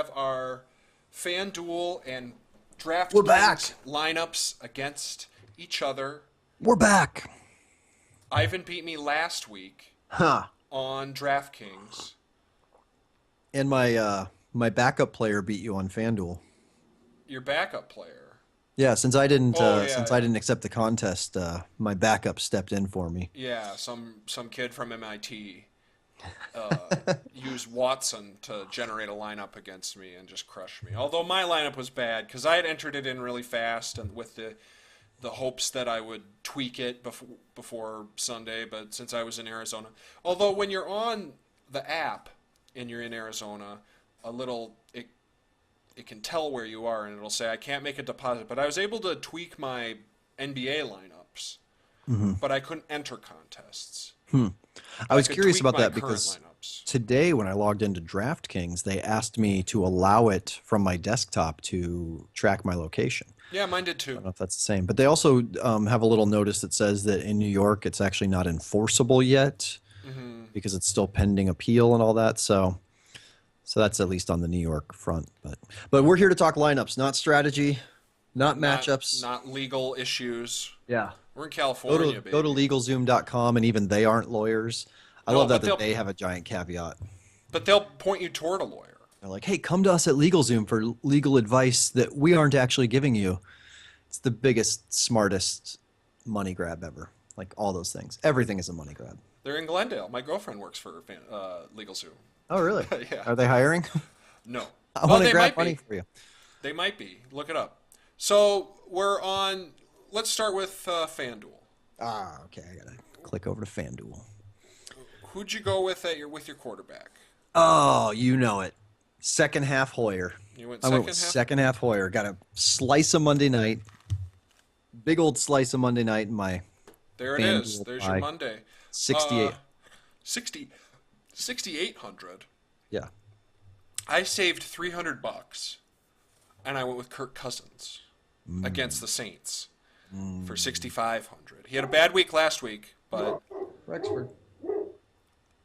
have our FanDuel and We're back. DraftKings lineups against each other. We're back. Ivan beat me last week Huh. on DraftKings. And my backup player beat you on FanDuel. Your backup player. Yeah, since I didn't Oh, I didn't accept the contest, my backup stepped in for me. Yeah, some kid from MIT used Watson to generate a lineup against me and just crush me. Although my lineup was bad because I had entered it in really fast and with the hopes that I would tweak it before Sunday, but since I was in Arizona. Although when you're on the app and you're in Arizona, it can tell where you are and it'll say I can't make a deposit. But I was able to tweak my NBA lineups, but I couldn't enter contests. I was could curious tweak about my that current because lineups. today when I logged into DraftKings, they asked me to allow it from my desktop to track my location. Yeah, mine did I too. don't know if that's the same, but they also have a little notice that says that in New York it's actually not enforceable yet because it's still pending appeal and all that. So that's at least on the New York front. But we're here to talk lineups, not strategy, not matchups. Not legal issues. Yeah. We're in California, Go to baby. LegalZoom.com, and even they aren't lawyers. I No, love but that they have a giant caveat. But they'll point you toward a lawyer. They're like, hey, come to us at LegalZoom for legal advice that we aren't actually giving you. It's the biggest, smartest money grab ever. Like all those things. Everything is a money grab. They're in Glendale. My girlfriend works for LegalZoom. Oh, really? Yeah. Are they hiring? No. I want to they grab might money be. for you. They might be. Look it up. So we're on. Let's start with FanDuel. Ah, okay. I gotta click over to FanDuel. Who'd you go with with your quarterback? Oh, you know it. Second half Hoyer. You went I went with second half Hoyer. Got a slice of Monday night. Big old slice of Monday night in my There it FanDuel is. There's pie. your Monday. 68. 6,800. Yeah. I saved $300, and I went with Kirk Cousins against the Saints for 6,500. He had a bad week last week, but Rexford.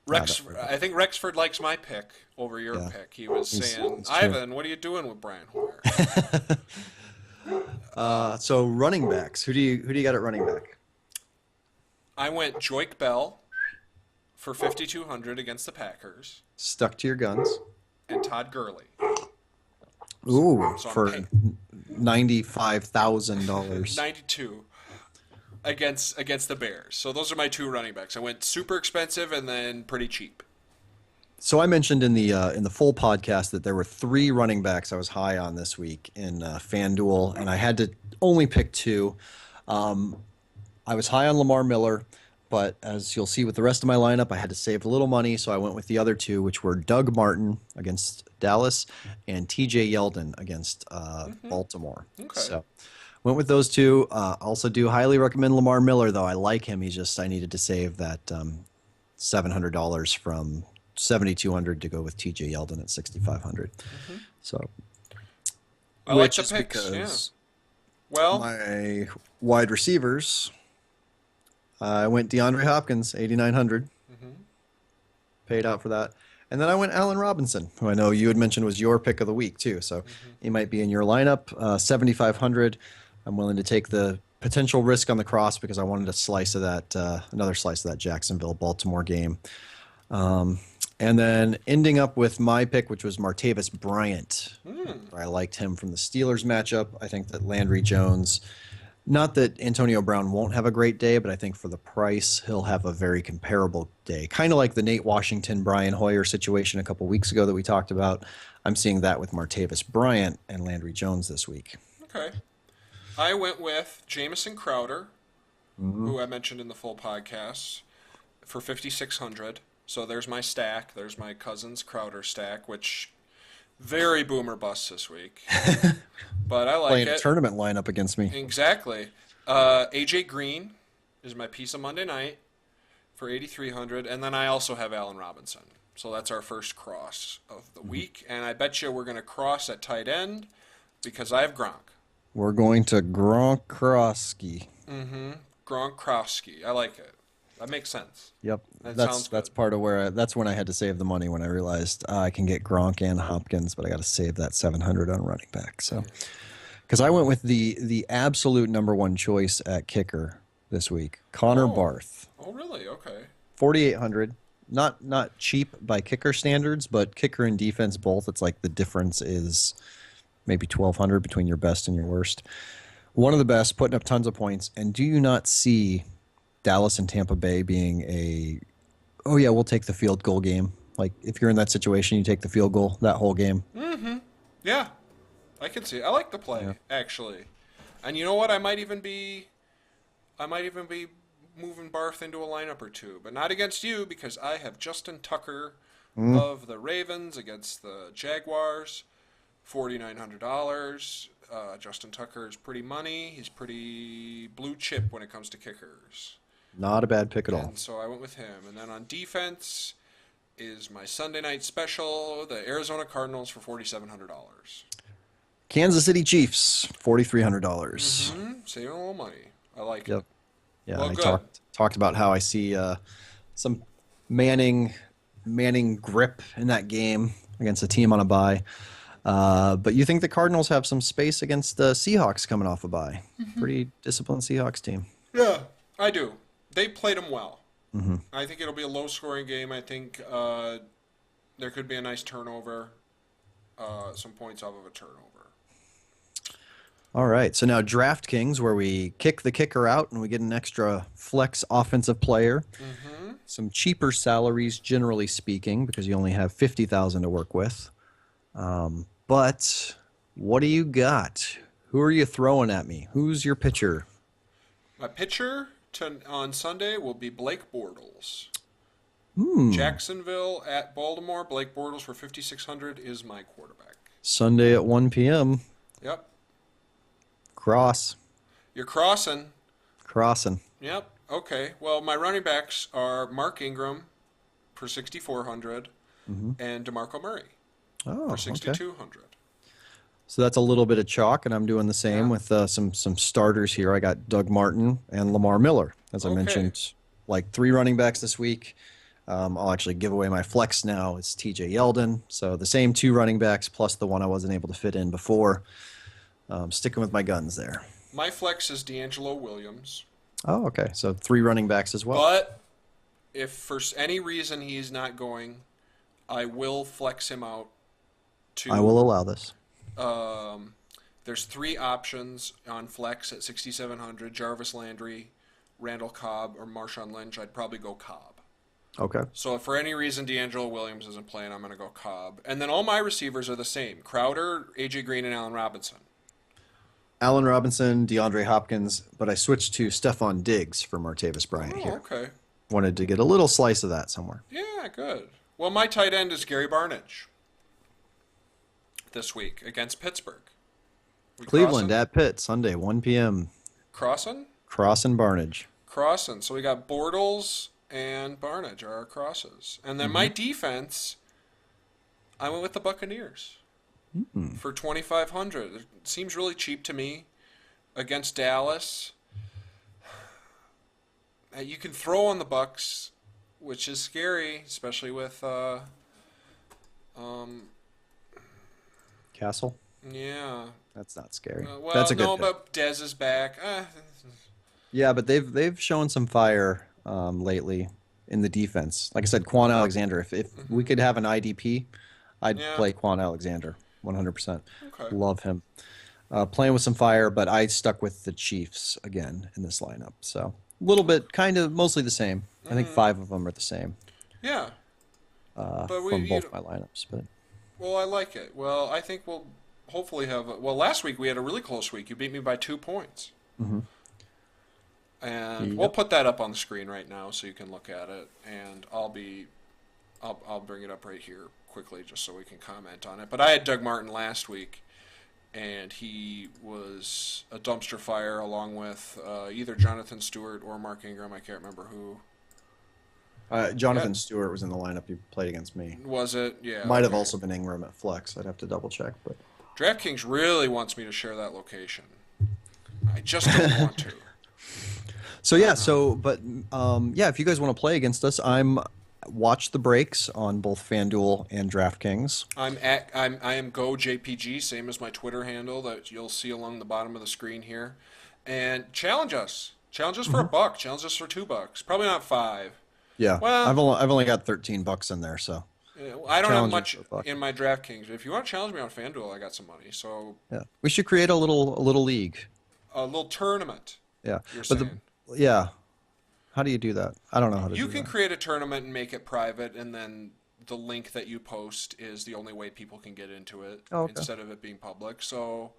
I think Rexford likes my pick over your pick. He was saying, it's true. Ivan, what are you doing with Brian Hoyer? So running backs. Who do you got at running back? I went Joik Bell for 5,200 against the Packers Stuck to your guns. and Todd Gurley. Ooh, So I'm for paying $95,000. 92 against the Bears. So those are my two running backs. I went super expensive and then pretty cheap. So I mentioned in the full podcast that there were 3 running backs I was high on this week in FanDuel, and I had to only pick 2. I was high on Lamar Miller, but as you'll see with the rest of my lineup, I had to save a little money, so I went with the other 2, which were Doug Martin against Dallas and T.J. Yeldon against Baltimore. Okay. So went with those 2. Also do highly recommend Lamar Miller, though. I like him. I needed to save that $700 from $7,200 to go with T.J. Yeldon at $6,500. So, I like which the is picks, because Well, my wide receivers, I went DeAndre Hopkins, 8,900. Paid out for that. And then I went Allen Robinson, who I know you had mentioned was your pick of the week, too. So he might be in your lineup. 7,500. I'm willing to take the potential risk on the cross because I wanted a slice of that, another slice of that Jacksonville-Baltimore game. And then ending up with my pick, which was Martavis Bryant. I liked him from the Steelers matchup. I think that Landry Jones, not that Antonio Brown won't have a great day, but I think for the price, he'll have a very comparable day. Kind of like the Nate Washington, Brian Hoyer situation a couple weeks ago that we talked about. I'm seeing that with Martavis Bryant and Landry Jones this week. okay. I went with Jamison Crowder, who I mentioned in the full podcast, for 5,600. So there's my stack. There's my Cousins Crowder stack, which very boomer bust this week. But I like Playing it. a tournament lineup against me. Exactly. AJ Green is my piece of Monday night for 8,300, and then I also have Allen Robinson. So that's our first cross of the week, and I bet you we're going to cross at tight end because I have Gronk. We're going to Gronkowski. Gronkowski. I like it. That makes sense. Yep, That that's sounds that's good. part of where that's when I had to save the money when I realized I can get Gronk and Hopkins, but I got to save that 700 on running back. So because I went with the absolute number one choice at kicker this week, Connor Oh. Barth, Oh, really? Okay. 4,800. Not cheap by kicker standards, but kicker and defense both. It's like the difference is maybe 1,200 between your best and your worst. One of the best, putting up tons of points. And do you not see Dallas and Tampa Bay being a, oh yeah, we'll take the field goal game? Like if you're in that situation, you take the field goal that whole game. Yeah, I can see it. I like the Yeah. play, actually. And you know what? I might even be moving Barth into a lineup or two, but not against you because I have Justin Tucker Mm, of the Ravens against the Jaguars, $4,900. Justin Tucker is pretty money. He's pretty blue chip when it comes to kickers. not a bad pick at all. And so I went with him. And then on defense is my Sunday night special, the Arizona Cardinals for $4,700. Kansas City Chiefs, $4,300. Saving a little money. I like it. Yep. Yeah, Well, I good. talked about how I see some Manning grip in that game against a team on a bye. But you think the Cardinals have some space against the Seahawks coming off a bye? Pretty disciplined Seahawks team. Yeah, I do. They played them well. Hmm. I think it'll be a low-scoring game. I think there could be a nice turnover, some points off of a turnover. All right, so now DraftKings, where we kick the kicker out and we get an extra flex offensive player. Some cheaper salaries, generally speaking, because you only have 50,000 to work with. But what do you got? Who are you throwing at me? Who's your pitcher? My pitcher on Sunday will be Blake Bortles. Hmm. Jacksonville at Baltimore. Blake Bortles for 5,600 is my quarterback. Sunday at 1 p.m. Yep. Crossing. You're crossing. Yep. Okay. Well, my running backs are Mark Ingram for 6,400 and DeMarco Murray Oh, for okay. 6,200. So that's a little bit of chalk, and I'm doing the same Yeah. with some starters here. I got Doug Martin and Lamar Miller, as I Okay. mentioned, like 3 running backs this week. I'll actually give away my flex now. It's TJ Yeldon. So the same 2 running backs plus the one I wasn't able to fit in before. Sticking with my guns there. My flex is D'Angelo Williams. Oh, okay. So 3 running backs as well. But if for any reason he's not going, I will flex him out to. I will allow this. There's 3 options on flex at 6,700: Jarvis Landry, Randall Cobb, or Marshawn Lynch. I'd probably go Cobb. Okay. So if for any reason D'Angelo Williams isn't playing, I'm going to go Cobb. And then all my receivers are the same: Crowder, AJ Green, and Allen Robinson. Allen Robinson, DeAndre Hopkins, but I switched to Stephon Diggs for Martavis Bryant Oh, here. okay. Wanted to get a little slice of that somewhere. Yeah, good. Well, my tight end is Gary Barnidge this week against Pittsburgh. We Cleveland at Pitt, Sunday, 1 p.m. Crossing? Cross and Barnage. Crossing. So we got Bortles and Barnidge are our crosses. And then my defense, I went with the Buccaneers for 2,500. It seems really cheap to me against Dallas. You can throw on the Bucks, which is scary, especially with Castle? yeah. That's not scary. Well, That's a good no, pick. but Dez is back. Yeah, but they've shown some fire lately in the defense. Like I said, Quan Alexander. If we could have an IDP, I'd Yeah. play Quan Alexander 100%. Okay. Love him. Playing with some fire, but I stuck with the Chiefs again in this lineup. So a little bit, kind of, mostly the same. I think 5 of them are the same Yeah. But from both my lineups. But well, I like it. Well, I think we'll hopefully have. Well, last week we had a really close week. You beat me by 2 points. And we'll put that up on the screen right now so you can look at it. And I'll bring it up right here quickly just so we can comment on it. But I had Doug Martin last week, and he was a dumpster fire along with either Jonathan Stewart or Mark Ingram. I can't remember who. Jonathan Stewart was in the lineup you played against me. Was it? Yeah. Might have okay. also been Ingram at flex. I'd have to double check, but DraftKings really wants me to share that location. I just don't want to. So yeah, yeah, if you guys want to play against us, watch the breaks on both FanDuel and DraftKings. I am Go JPG, same as my Twitter handle that you'll see along the bottom of the screen here, and challenge us. Challenge us for $1. Challenge us for $2. Probably not 5. Yeah, Well, I've only got $13 in there, so I don't have challenge us much for $1. in my DraftKings. If you want to challenge me on FanDuel, I got some money. So Yeah, we should create a little league. a little tournament. Yeah, You're but saying. yeah, how do you do that? I don't know how to You do can that. create a tournament and make it private, and then the link that you post is the only way people can get into it Oh, okay. instead of it being public. So,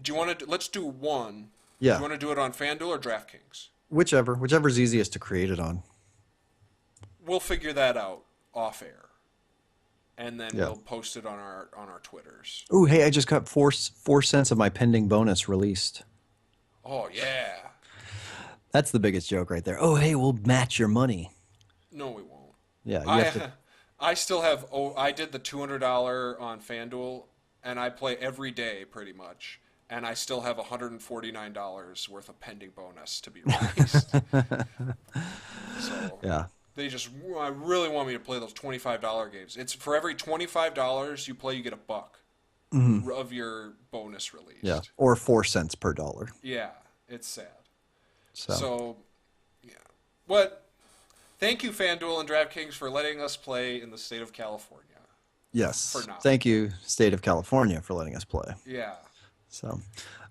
do you want to? Let's do one. Do Yeah, you want to do it on FanDuel or DraftKings? whichever's easiest to create it on. We'll figure that out off air, and then Yeah. we'll post it on our Twitters. Ooh, hey, I just got 4 cents of my pending bonus released. Oh yeah. That's the biggest joke right there. Oh, hey, we'll match your money. No, we won't. Yeah, you have to. I still have. Oh, I did the $200 on FanDuel, and I play every day pretty much, and I still have $149 worth of pending bonus to be released. So Yeah. they just really want me to play those $25 games. It's for every $25 you play, you get $1 of your bonus released. Yeah. Or 4 cents per dollar. Yeah, it's sad. So, So, yeah. What? Thank you, FanDuel and DraftKings, for letting us play in the state of California. yes. For now. Thank you, State of California, for letting us play. Yeah. So,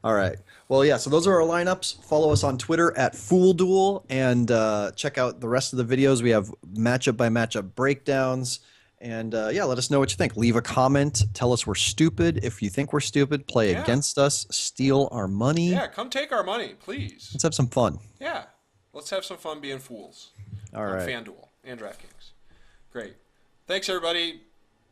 all right. Well, yeah, so those are our lineups. Follow us on Twitter at FoolDuel and check out the rest of the videos. We have matchup by matchup breakdowns. And yeah, let us know what you think. Leave a comment. Tell us we're stupid. If you think we're stupid, play Yeah. against us. Steal our money. Yeah, come take our money, please. Let's have some fun. Yeah. Let's have some fun being fools All on right. FanDuel and DraftKings. Great. Thanks, everybody.